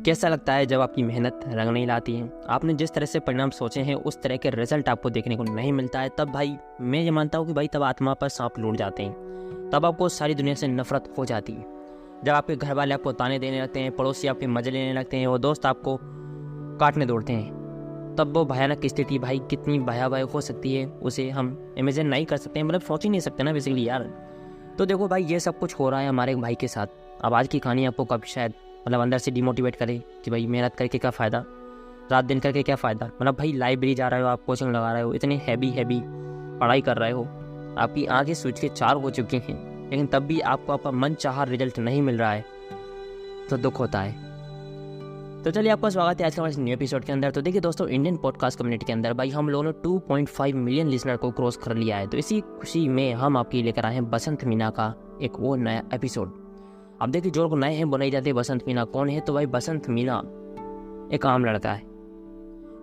कैसा लगता है जब आपकी मेहनत रंग नहीं लाती है, आपने जिस तरह से परिणाम सोचे हैं उस तरह के रिजल्ट आपको देखने को नहीं मिलता है, तब भाई मैं ये मानता हूँ कि भाई तब आत्मा पर सांप लौट जाते हैं। तब आपको सारी दुनिया से नफरत हो जाती है। जब आपके घर वाले आपको ताने देने लगते हैं, पड़ोसी आपके मजे लेने लगते हैं और दोस्त आपको काटने दौड़ते हैं, तब वो भयानक स्थिति भाई कितनी भयावह हो सकती है उसे हम इमेजिन नहीं कर सकते हैं, मतलब सोच ही नहीं सकते ना बेसिकली यार। तो देखो भाई ये सब कुछ हो रहा है हमारे भाई के साथ। अब आज की कहानी आपको कभी शायद मतलब अंदर से डिमोटिवेट करे कि भाई मेहनत करके क्या फ़ायदा, रात दिन करके क्या फ़ायदा। मतलब भाई लाइब्रेरी जा रहे हो, आप कोचिंग लगा रहे हो, इतनी हैवी पढ़ाई कर रहे हो, आपकी आंखें सूझ के 4 हो चुकी हैं, लेकिन तब भी आपको आपका मन चाहा रिजल्ट नहीं मिल रहा है, तो दुख होता है। तो चलिए आपका स्वागत है आज का हमारे न्यू एपिसोड के अंदर। तो देखिए दोस्तों, इंडियन पॉडकास्ट कम्युनिटी के अंदर भाई हम लोगों ने 2.5 मिलियन लिसनर को क्रॉस कर लिया है। तो इसी खुशी में हम आपके लेकर आए हैं बसंत मीना का एक और नया एपिसोड। अब देखिए जो लोग नए हैं वो नहीं जानते बसंत मीना कौन है। तो भाई बसंत मीना एक आम लड़का है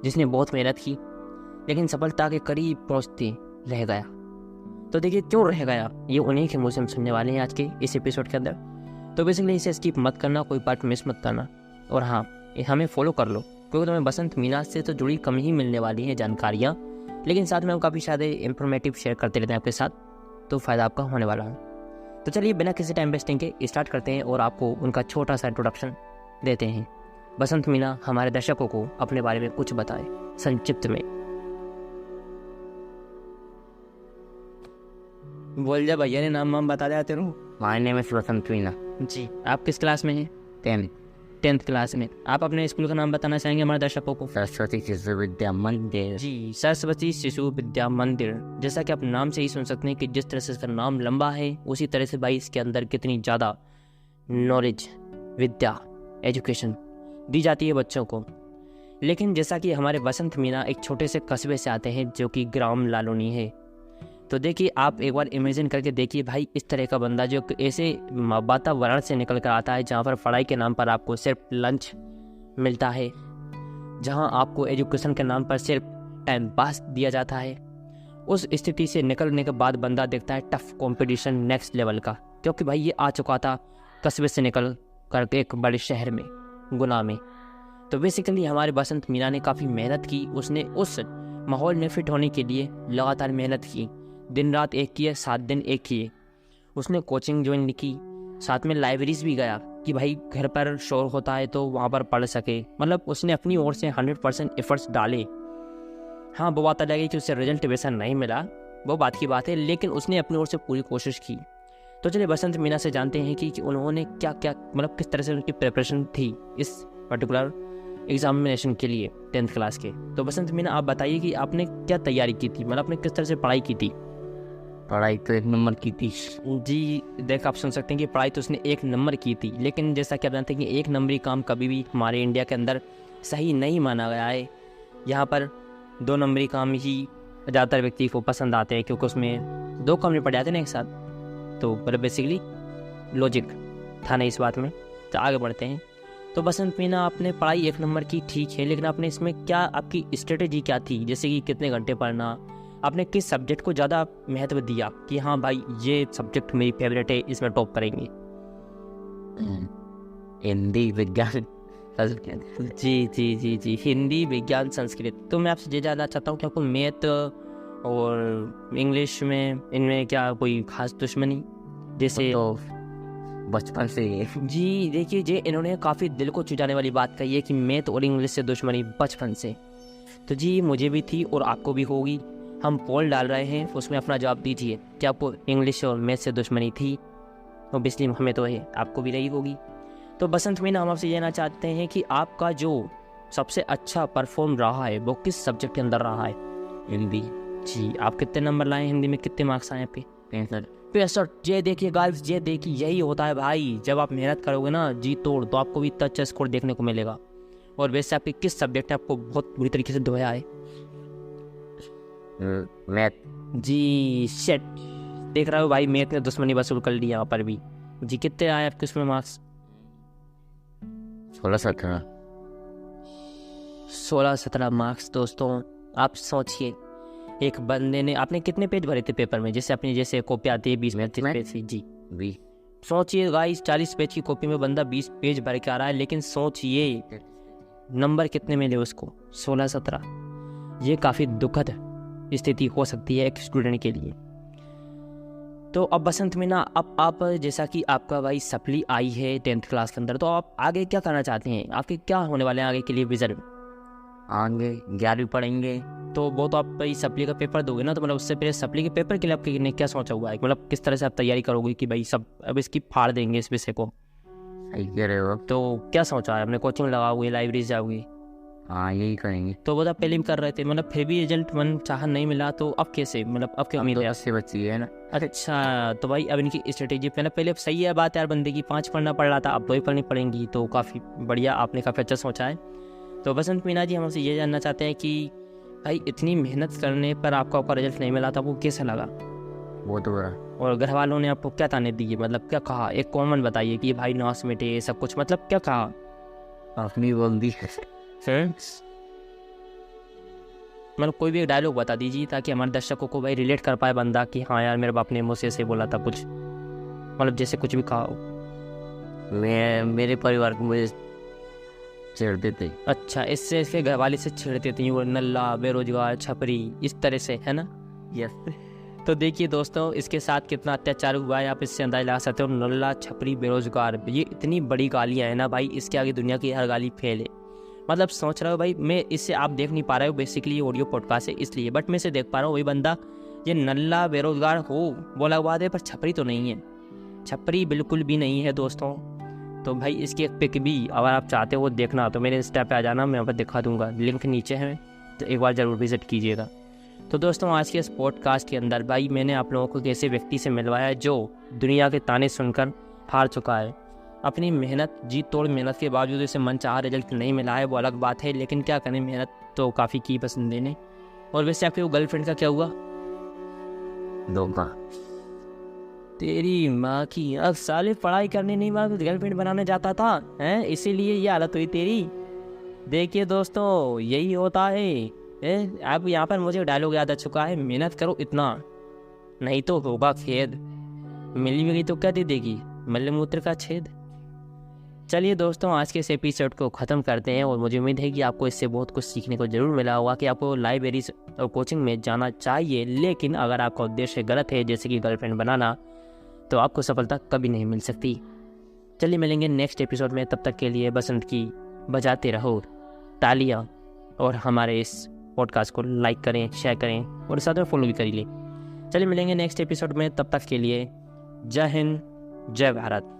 जिसने बहुत मेहनत की लेकिन सफलता के करीब पहुंचते रह गया। तो देखिए क्यों रह गया, ये उन्हीं के मुँह से हम सुनने वाले हैं आज के इस एपिसोड के अंदर। तो बेसिकली इसे स्किप मत करना, कोई पार्ट मिस मत करना, और हाँ हमें फॉलो कर लो क्योंकि तुम्हें बसंत मीना से तो जुड़ी कम ही मिलने वाली हैं जानकारियाँ, लेकिन साथ में हम काफ़ी सारे इंफॉर्मेटिव शेयर करते रहते हैं आपके साथ, तो फ़ायदा आपका होने वाला है। तो चलिए बिना किसी टाइम वेस्टिंग के स्टार्ट करते हैं और आपको उनका छोटा सा इंट्रोडक्शन देते हैं। बसंत मीना हमारे दर्शकों को अपने बारे में कुछ बताए संक्षिप्त में। बोल जा भैया ने नाम बता दिया तेरू। माय नेम इज बसंत मीना। जी, आप किस क्लास में हैं? 10th क्लास में। आप अपने स्कूल का नाम बताना चाहेंगे हमारे दर्शकों को? सरस्वती शिशु विद्या मंदिर। जी, सरस्वती शिशु विद्या मंदिर। जैसा कि आप नाम से ही सुन सकते हैं कि जिस तरह से इसका नाम लंबा है उसी तरह से भाई इसके अंदर कितनी ज़्यादा नॉलेज, विद्या, एजुकेशन दी जाती है बच्चों को। लेकिन जैसा कि हमारे बसंत मीना एक छोटे से कस्बे से आते हैं जो कि ग्राम लालूनी है। तो देखिए आप एक बार इमेजिन करके देखिए भाई इस तरह का बंदा जो ऐसे वातावरण से निकल कर आता है जहाँ पर पढ़ाई के नाम पर आपको सिर्फ लंच मिलता है, जहाँ आपको एजुकेशन के नाम पर सिर्फ टाइम पास दिया जाता है। उस स्थिति से निकलने के बाद बंदा देखता है टफ कंपटीशन नेक्स्ट लेवल का, क्योंकि भाई ये आ चुका था कस्बे से निकल कर एक बड़े शहर में, गुना में। तो बेसिकली हमारे बसंत मीना ने काफ़ी मेहनत की, उसने उस माहौल में फिट होने के लिए लगातार मेहनत की, दिन रात एक किए, 7 दिन एक किए। उसने कोचिंग ज्वाइन की, साथ में लाइब्रेरीज भी गया कि भाई घर पर शोर होता है तो वहाँ पर पढ़ सके। मतलब उसने अपनी ओर से 100% एफर्ट्स डाले। हाँ वो बात अलग है कि उससे रिजल्ट वैसा नहीं मिला, वो बात की बात है, लेकिन उसने अपनी ओर से पूरी कोशिश की। तो चलिए बसंत मीना से जानते हैं कि उन्होंने क्या क्या मतलब किस तरह से उनकी प्रिपरेशन थी इस पर्टिकुलर एग्जामिनेशन के लिए 10th क्लास के। तो बसंत मीना आप बताइए कि आपने क्या तैयारी की थी, मतलब आपने किस तरह से पढ़ाई की थी? पढ़ाई तो 1 नंबर की थी जी। देख आप सुन सकते हैं कि पढ़ाई तो उसने 1 नंबर की थी, लेकिन जैसा कि आप जानते हैं कि 1 नंबरी काम कभी भी हमारे इंडिया के अंदर सही नहीं माना गया है। यहाँ पर 2 नंबरी काम ही ज़्यादातर व्यक्ति को पसंद आते हैं क्योंकि उसमें 2 काम निपट जाते हैं ना एक साथ। तो बेसिकली लॉजिक था ना इस बात में। तो आगे बढ़ते हैं। तो बसंत मीना आपने पढ़ाई 1 नंबर की ठीक है, लेकिन आपने इसमें क्या आपकी स्ट्रेटेजी क्या थी, जैसे कि कितने घंटे पढ़ना, आपने किस सब्जेक्ट को ज़्यादा महत्व दिया कि हाँ भाई ये सब्जेक्ट मेरी फेवरेट है, इसमें टॉप करेंगे? हिंदी, विज्ञान, जी, हिंदी, विज्ञान, संस्कृत। तो मैं आपसे ये जानना चाहता हूँ कि आपको मैथ और इंग्लिश में इनमें क्या कोई खास दुश्मनी? जैसे तो बचपन से ही जी देखिए जे इन्होंने काफ़ी दिल को चुराने वाली बात कही है कि मैथ और इंग्लिश से दुश्मनी बचपन से। तो जी मुझे भी थी और आपको भी होगी। हम पोल डाल रहे हैं, उसमें अपना जवाब दीजिए कि आपको इंग्लिश और मैथ से दुश्मनी थी? ऑब्वियसली हमें तो है, आपको भी रही होगी। तो बसंत मीना हम आपसे ये जानना चाहते हैं कि आपका जो सबसे अच्छा परफॉर्म रहा है वो किस सब्जेक्ट के अंदर रहा है? हिंदी। जी, आप कितने नंबर लाए हिंदी में, कितने मार्क्स आए आपके? 65। ये देखिए गाइस, ये देखिए यही होता है भाई, जब आप मेहनत करोगे ना जी तोड़, तो आपको भी इतना अच्छा स्कोर देखने को मिलेगा। और वैसे आपके किस सब्जेक्ट ने आपको बहुत बुरी तरीके से धोया है? मैथ। जी शेट, देख रहे हो भाई मैथ ने दुश्मनी वसूल कर ली यहाँ पर भी। जी कितने आए आपके उसमें मार्क्स? 16-17। 16-17 मार्क्स। दोस्तों आप सोचिए, एक बंदे ने, आपने कितने पेज भरे थे पेपर में? जैसे अपनी जैसे कॉपी आती है 20 मैथ में? पेज? जी सोचिए गाइस, 40 पेज की कॉपी में बंदा 20 पेज भर के आ रहा है, लेकिन सोचिए नंबर कितने मिले उसको, 16-17। ये काफ़ी दुखद स्थिति हो सकती है एक स्टूडेंट के लिए। तो अब बसंत मीना, अब आप जैसा कि आपका भाई सप्ली आई है 10th क्लास के अंदर, तो आप आगे क्या करना चाहते हैं? आपके क्या होने वाले हैं आगे के लिए विजन? आगे 11वीं पढ़ेंगे। तो वो तो आप भाई सप्ली का पेपर दोगे ना, तो मतलब उससे पहले सप्ली के पेपर के लिए आपने क्या सोचा हुआ है? मतलब किस तरह से आप तैयारी करोगे कि भाई सब अब इसकी फाड़ देंगे इस विषय को? सही कह रहे हो। तो क्या सोचा है आपने? कोचिंग लगाओगे, लाइब्रेरी जाओगे? हाँ, यही करेंगे। तो वो तो पहले भी कर रहे थे, मतलब फिर भी रिजल्ट मन चाह नहीं मिला, तो अब कैसे, मतलब अब क्या उम्मीद है? से बची है ना। अच्छा, तो भाई अब इनकी स्ट्रेटेजी पहले सही है बात यार, बंदे की 5 पढ़ना पड़ रहा था, अब 2 ही पढ़नी पड़ेंगी, तो काफ़ी बढ़िया, आपने काफ़ी अच्छा सोचा है। तो बसंत मीना जी, हम आपसे ये जानना चाहते हैं कि भाई इतनी मेहनत करने पर आपका रिजल्ट नहीं मिला था, वो कैसा लगा? वो तो बुरा। और घर वालों ने आपको क्या ताने दिए, मतलब क्या कहा? एक कॉमन बताइए कि भाई नाश मिटे सब कुछ, मतलब क्या कहा? अपनी बोल दी। मतलब कोई भी एक डायलॉग बता दीजिए ताकि हमारे दर्शकों को भाई रिलेट कर पाए बंदा कि हाँ यार मेरे बाप ने मुझसे ऐसे बोला था कुछ, मतलब जैसे कुछ भी कहा हो। मेरे परिवार को मुझे छेड़ते थे। अच्छा, इससे घर वाले से छेड़ते थे, वो नल्ला, बेरोजगार, छपरी, इस तरह से, है ना? यस। तो देखिए दोस्तों, इसके साथ कितना अत्याचार हुआ है आप इससे अंदाजा लगा सकते हो। नल्ला, छपरी, बेरोजगार, ये इतनी बड़ी गालियाँ हैं ना भाई, इसके आगे दुनिया की हर गाली फेल है। मतलब सोच रहा हो भाई, मैं इससे आप देख नहीं पा रहे हो, बेसिकली ये ऑडियो पॉडकास्ट है इसलिए, बट मैं इसे देख पा रहा हूँ। वही बंदा ये नल्ला बेरोजगार हो बोला बात है, पर छपरी तो नहीं है, छपरी बिल्कुल भी नहीं है दोस्तों। तो भाई इसकी एक पिक भी अगर आप चाहते हो देखना तो मेरे इंस्टा पे आ जाना, मैं वहाँ पर दिखा दूंगा, लिंक नीचे है, तो एक बार ज़रूर विजिट कीजिएगा। तो दोस्तों, आज के इस पॉडकास्ट के अंदर भाई मैंने आप लोगों को एक ऐसे व्यक्ति से मिलवाया जो दुनिया के ताने सुनकर हार चुका है। अपनी मेहनत, जी तोड़ मेहनत के बावजूद इसे मनचाहा रिजल्ट नहीं मिला है, वो अलग बात है, लेकिन क्या करें, मेहनत तो काफ़ी की पसंद ने। और वैसे आपके वो गर्लफ्रेंड का क्या हुआ? धोखा। तेरी माँ की, अब साले पढ़ाई करने नहीं माँ गर्लफ्रेंड बनाने जाता था, हैं? इसीलिए ये हालत हुई तेरी। देखिए दोस्तों, यही होता है। अब यहाँ पर मुझे डायलॉग याद आ चुका है, मेहनत करो इतना, नहीं तो होगा खेद, मिली भी गई तो क्या दे देगी, मलमूत्र का छेद। चलिए दोस्तों, आज के इस एपिसोड को ख़त्म करते हैं, और मुझे उम्मीद है कि आपको इससे बहुत कुछ सीखने को जरूर मिला होगा कि आपको लाइब्रेरी और कोचिंग में जाना चाहिए, लेकिन अगर आपका उद्देश्य गलत है, जैसे कि गर्लफ्रेंड बनाना, तो आपको सफलता कभी नहीं मिल सकती। चलिए मिलेंगे नेक्स्ट एपिसोड में, तब तक के लिए बसंत की बजाते रहो तालियां, और हमारे इस पॉडकास्ट को लाइक करें, शेयर करें, और साथ में फॉलो भी करिए। चलिए मिलेंगे नेक्स्ट एपिसोड में, तब तक के लिए जय हिंद, जय भारत।